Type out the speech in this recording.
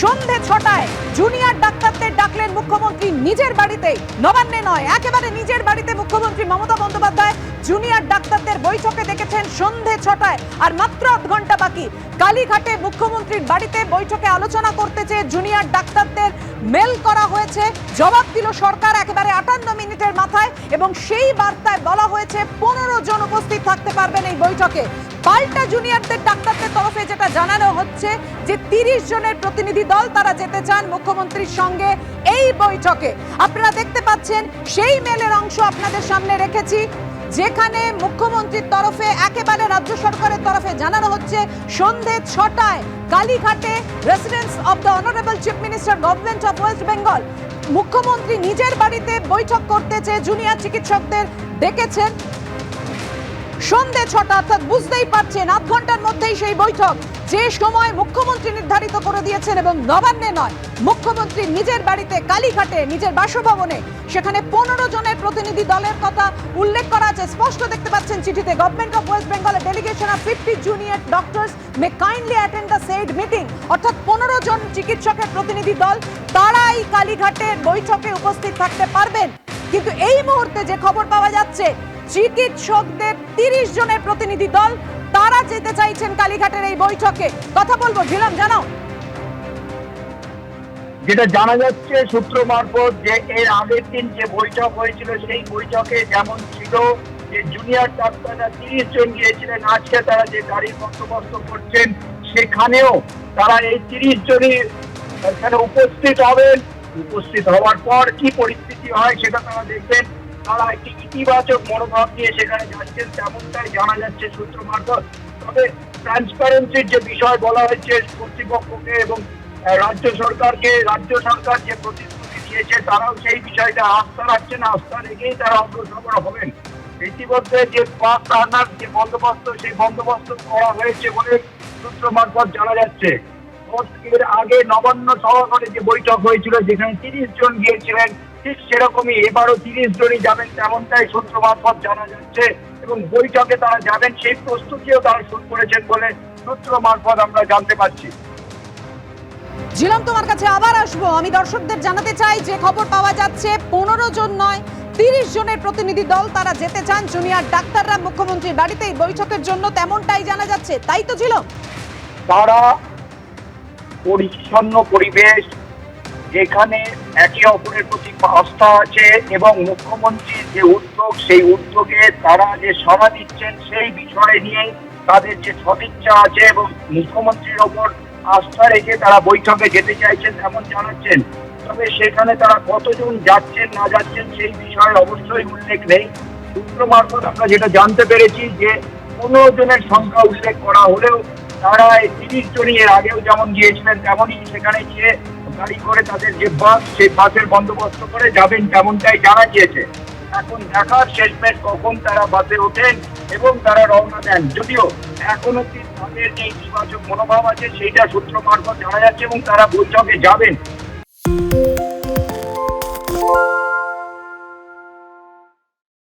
সন্ধে 6টায় জুনিয়র ডাক্তারদের ডাকলেন মুখ্যমন্ত্রী নিজের বাড়িতে, নবান্নে নয়, একেবারে নিজের বাড়িতে মুখ্যমন্ত্রী মমতা বন্দ্যোপাধ্যায় জুনিয়র ডাক্তারদের বৈঠকে ডেকেছেন সন্ধে 6টায়। আর মাত্র আধ ঘন্টা বাকি, কালীঘাটে মুখ্যমন্ত্রীর বাড়িতে বৈঠকে আলোচনা করতে চেয়ে জুনিয়র ডাক্তারদের মেল করা হয়েছে। জবাব দিল সরকার একেবারে 58 মিনিটের মাথায়, এবং সেই বার্তায় বলা হয়েছে 15 জন উপস্থিত থাকতে পারবেন এই বৈঠকে। পাল্টা জুনিয়রদের ডাক্তারদের তরফে যেটা জানানো হচ্ছে যে 30 জনের প্রতিনিধি দল তারা যেতে চান মুখ্যমন্ত্রীর সঙ্গে এই বৈঠকে। আপনারা দেখতে পাচ্ছেন সেই মেলের অংশ আপনাদের সামনে রেখেছি, যেখানে মুখ্যমন্ত্রীর তরফে একেবারে রাজ্য সরকারের তরফে জানানো হচ্ছে সন্ধে 6টায় কালীঘাটে residence of the honourable chief minister government of West Bengal মুখ্যমন্ত্রী নিজের বাড়িতে বৈঠক করতে চেয়ে জুনিয়র চিকিৎসকদের ডেকেছেন। সন্ধে 6টা, অর্থাৎ বুঝতেই পারছেন আধ ঘন্টার মধ্যেই সেই বৈঠক, যে সময় মুখ্যমন্ত্রী নির্ধারিত করে দিয়েছেন, এবং নবান্নে নয়, মুখ্যমন্ত্রী নিজের বাড়িতে কালীঘাটে নিজের বাসভবনে, সেখানে 15 জনের প্রতিনিধি দলের কথা উল্লেখ করা আছে। স্পষ্ট দেখতে পাচ্ছেন চিঠিতে, government of West Bengal delegation of 50 junior doctors May kindly attend the shed meeting. অর্থাৎ 15 জন চিকিৎসকের প্রতিনিধি দল তারাই কালীঘাটের বৈঠকে উপস্থিত থাকতে পারবেন। কিন্তু এই মুহূর্তে যে খবর পাওয়া যাচ্ছে, চিকিৎসকদের 30 জনের প্রতিনিধি দল তারা যেতে চাইছেন কালীঘাটের এই বৈঠকে। কথা বলবো, ঝিলাম জানাও। যেটা জানা যাচ্ছে সূত্র মারফত, যে এর আগের দিন যে বৈঠক হয়েছিল সেই বৈঠকে যেমন ছিল যে জুনিয়র ডাক্তাররা 30 জন গিয়েছিলেন, আজকে তারা যে গাড়ির বন্দোবস্ত করছেন সেখানেও তারা এই 30 জনই এখানে উপস্থিত হবেন। উপস্থিত হওয়ার পর কি পরিস্থিতি হয় সেটা তারা দেখবেন। তারা একটি ইতিবাচক মনোভাব নিয়ে সেখানে যাচ্ছেন, তেমনটাই জানা যাচ্ছে সূত্র মারফত। তবে ট্রান্সপারেন্সির যে বিষয় বলা হয়েছে কর্তৃপক্ষকে এবং রাজ্য সরকারকে, রাজ্য সরকার যে প্রতিশ্রুতি দিয়েছে তারাও সেই বিষয়টা আস্থা রাখছেন, আস্থা রেখেই তারা অগ্রসর হবেন। ইতিমধ্যে যে পাক রান্নার যে বন্দোবস্ত, সেই বন্দোবস্ত করা হয়েছে বলে সূত্র মারফত জানা যাচ্ছে। এর আগে নবান্ন সভাঘরে যে বৈঠক হয়েছিল যেখানে 30 জন গিয়েছিলেন, ঠিক সেরকমই এবারও 30 জনই যাবেন, তেমনটাই সূত্র মারফত জানা যাচ্ছে। এবং বৈঠকে তারা যাবেন সেই প্রস্তুতিও তারা শুরু করেছেন বলে সূত্র মারফত আমরা জানতে পারছি। ঝিলাম, তোমার কাছে আবার আসবো। আমি দর্শকদের জানাতে চাই যে খবর পাওয়া যাচ্ছে 15 জন নয়, 30 জনের প্রতিনিধি দল তারা যেতে চান জুনিয়র ডাক্তাররা মুখ্যমন্ত্রীর বাড়িতে এই বৈঠকের জন্য, তেমনটাই জানা যাচ্ছে, তাই তো ছিল? তারা পরিচ্ছন্ন পরিবেশ, যেখানে একে অপরের প্রতি আস্থা আছে এবং মুখ্যমন্ত্রীর যে উদ্যোগ, সেই উদ্যোগে তারা যে সাড়া দিচ্ছেন সেই বিষয় নিয়ে তাদের যে সদিচ্ছা আছে এবং মুখ্যমন্ত্রীর ওপর আস্থা রেখে তারা বৈঠকে যেতে চাইছেন এমন জানাচ্ছেন। তবে সেখানে তারা কতজন যাচ্ছেন না যাচ্ছেন সেই বিষয়ে অবশ্যই উল্লেখ নেই। সূত্র মারফত আমরা যেটা জানতে পেরেছি যে 15 জনের সংখ্যা উল্লেখ করা হলেও তারা 30 জনই এর আগেও যেমন গিয়েছিলেন তেমনই সেখানে গিয়ে গাড়ি করে তাদের যে বাস, সেই বাসের বন্দোবস্ত করে যাবেন, তেমনটাই জানা গিয়েছে। এখন দেখার শেষমেশ কখন তারা বাসে ওঠেন এবং তারা রওনা দেন। যদিও এখনো তাদের যে ইতিবাচক মনোভাব আছে সেইটা সূত্র মারফত জানা যাচ্ছে এবং তারা বৈঠকে যাবেন।